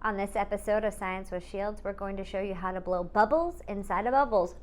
On this episode of Science with Shields, we're going to show you how to blow bubbles inside of bubbles.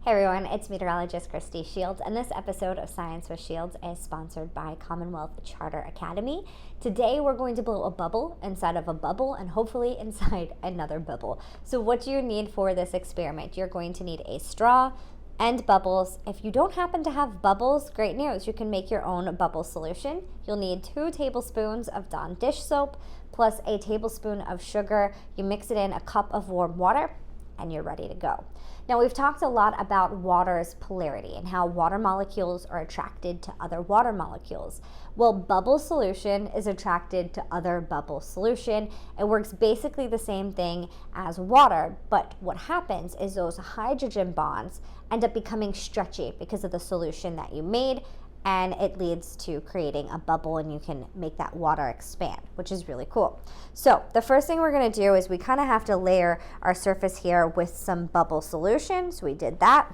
Hey everyone, it's meteorologist Christy Shields, and this episode of Science with Shields is sponsored by Commonwealth Charter Academy. Today we're going to blow a bubble inside of a bubble and hopefully inside another bubble. So what do you need for this experiment? You're going to need a straw and bubbles. If you don't happen to have bubbles, great news, you can make your own bubble solution. You'll need 2 tablespoons of Dawn dish soap plus a tablespoon of sugar. You mix it in a cup of warm water and you're ready to go. Now, we've talked a lot about water's polarity and how water molecules are attracted to other water molecules. Well, bubble solution is attracted to other bubble solution. It works basically the same thing as water, but what happens is those hydrogen bonds end up becoming stretchy because of the solution that you made, and it leads to creating a bubble, and you can make that water expand, which is really cool. So the first thing we're gonna do is we kind of have to layer our surface here with some bubble solution. So we did that.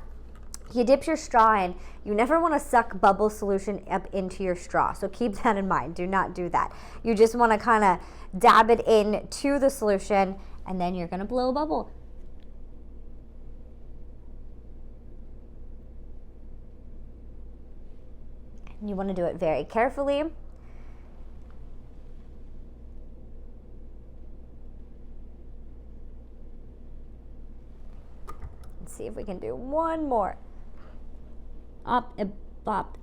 You dip your straw in. You never wanna suck bubble solution up into your straw, so keep that in mind. Do not do that. You just wanna kind of dab it in to the solution, and then you're gonna blow a bubble. You want to do it very carefully. Let's see if we can do one more. Up and bop.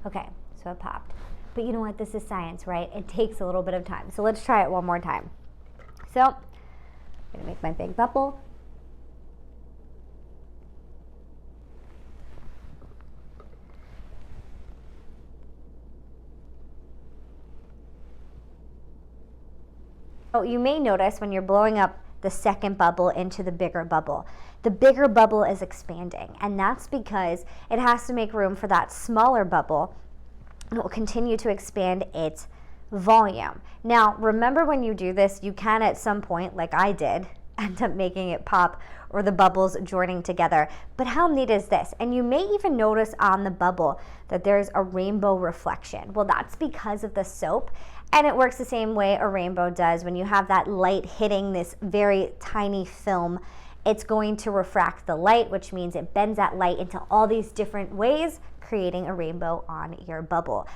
Okay, so it popped. But you know what? This is science, right? It takes a little bit of time. So let's try it one more time. So I'm gonna make my big bubble. Oh, you may notice when you're blowing up the second bubble into the bigger bubble is expanding, and that's because it has to make room for that smaller bubble, and it will continue to expand its volume. Now, remember when you do this, you can at some point, like I did, end up making it pop or the bubbles joining together. But how neat is this? And you may even notice on the bubble that there's a rainbow reflection. Well, that's because of the soap, and it works the same way a rainbow does. When you have that light hitting this very tiny film, it's going to refract the light, which means it bends that light into all these different ways, creating a rainbow on your bubble.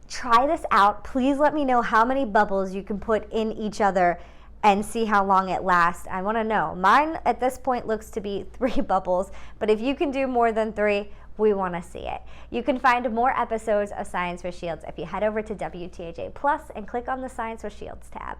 Try this out. Please let me know how many bubbles you can put in each other and see how long it lasts. I want to know. Mine at this point looks to be 3 bubbles, but if you can do more than 3, we want to see it. You can find more episodes of Science with Shields if you head over to WTAJ Plus and click on the Science with Shields tab.